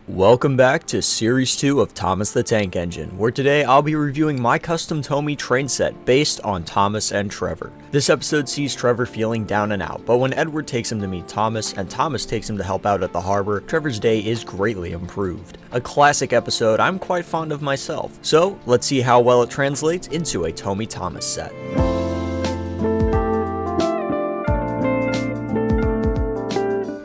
Welcome back to Series 2 of Thomas the Tank Engine, where today I'll be reviewing my custom Tomy train set based on Thomas and Trevor. This episode sees Trevor feeling down and out, but when Edward takes him to meet Thomas and Thomas takes him to help out at the harbor, Trevor's day is greatly improved. A classic episode I'm quite fond of myself, so let's see how well it translates into a Tomy Thomas set.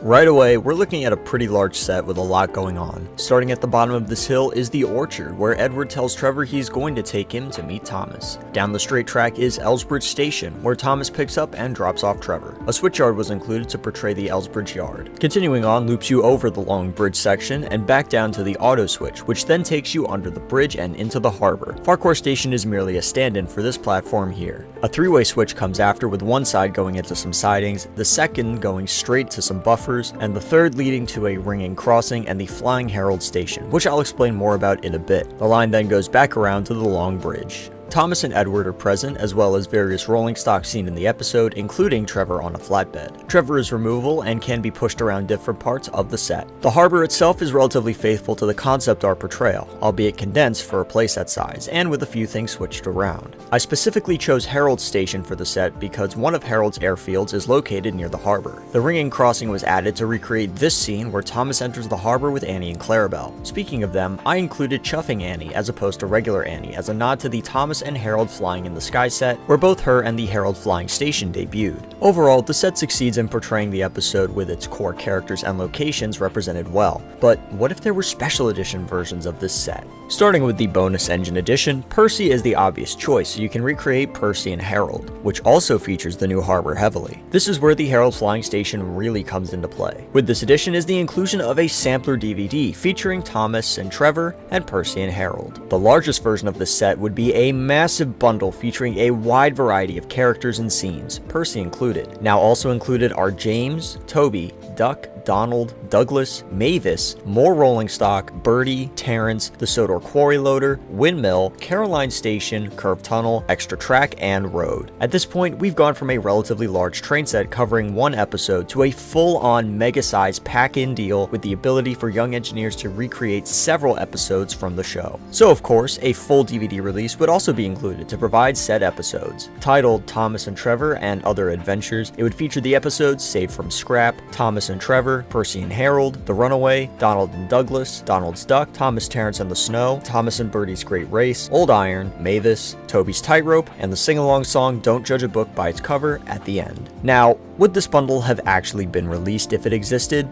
Right away, we're looking at a pretty large set with a lot going on. Starting at the bottom of this hill is the orchard, where Edward tells Trevor he's going to take him to meet Thomas. Down the straight track is Elsbridge Station, where Thomas picks up and drops off Trevor. A switchyard was included to portray the Elsbridge Yard. Continuing on loops you over the long bridge section and back down to the auto switch, which then takes you under the bridge and into the harbor. Farquhar Station is merely a stand-in for this platform here. A three-way switch comes after, with one side going into some sidings, the second going straight to some buffers, and the third leading to a ringing crossing and the Flying Herald Station, which I'll explain more about in a bit. The line then goes back around to the long bridge. Thomas and Edward are present, as well as various rolling stock seen in the episode, including Trevor on a flatbed. Trevor is removable and can be pushed around different parts of the set. The harbor itself is relatively faithful to the concept art portrayal, albeit condensed for a playset size, and with a few things switched around. I specifically chose Herald Station for the set because one of Herald's airfields is located near the harbor. The ringing crossing was added to recreate this scene where Thomas enters the harbor with Annie and Clarabelle. Speaking of them, I included Chuffing Annie as opposed to regular Annie as a nod to the Thomas and Herald Flying in the Sky set, where both her and the Herald Flying Station debuted. Overall, the set succeeds in portraying the episode with its core characters and locations represented well, but what if there were special edition versions of this set? Starting with the bonus engine edition, Percy is the obvious choice, so you can recreate Percy and Herald, which also features the new harbor heavily. This is where the Herald Flying Station really comes into play. With this edition is the inclusion of a sampler DVD featuring Thomas and Trevor and Percy and Herald. The largest version of this set would be a massive bundle featuring a wide variety of characters and scenes, Percy included. Now also included are James, Toby, Duck, Donald, Douglas, Mavis, more rolling stock, Birdie, Terrence, the Sodor Quarry Loader, Windmill, Caroline Station, Curved Tunnel, Extra Track, and Road. At this point, we've gone from a relatively large train set covering one episode to a full-on mega-size pack-in deal with the ability for young engineers to recreate several episodes from the show. So of course, a full DVD release would also be included to provide said episodes. Titled Thomas and Trevor and Other Adventures, it would feature the episodes Saved from Scrap, Thomas and Trevor, Percy and Harold, The Runaway, Donald and Douglas, Donald's Duck, Thomas, Terrence and the Snow, Thomas and Birdie's Great Race, Old Iron, Mavis, Toby's Tightrope, and the sing-along song Don't Judge a Book by Its Cover at the end. Now, would this bundle have actually been released if it existed?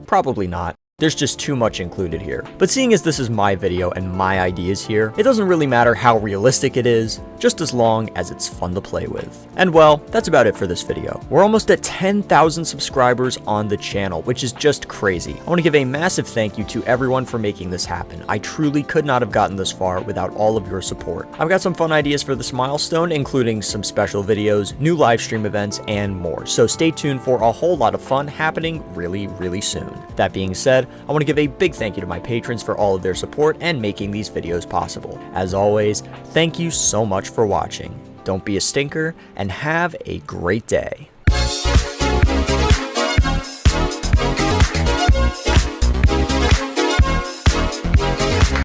Probably not. There's just too much included here. But seeing as this is my video and my ideas here, it doesn't really matter how realistic it is, just as long as it's fun to play with. And well, that's about it for this video. We're almost at 10,000 subscribers on the channel, which is just crazy. I want to give a massive thank you to everyone for making this happen. I truly could not have gotten this far without all of your support. I've got some fun ideas for this milestone, including some special videos, new live stream events, and more. So stay tuned for a whole lot of fun happening really soon. That being said, I want to give a big thank you to my patrons for all of their support and making these videos possible. As always, thank you so much for watching. Don't be a stinker, and have a great day.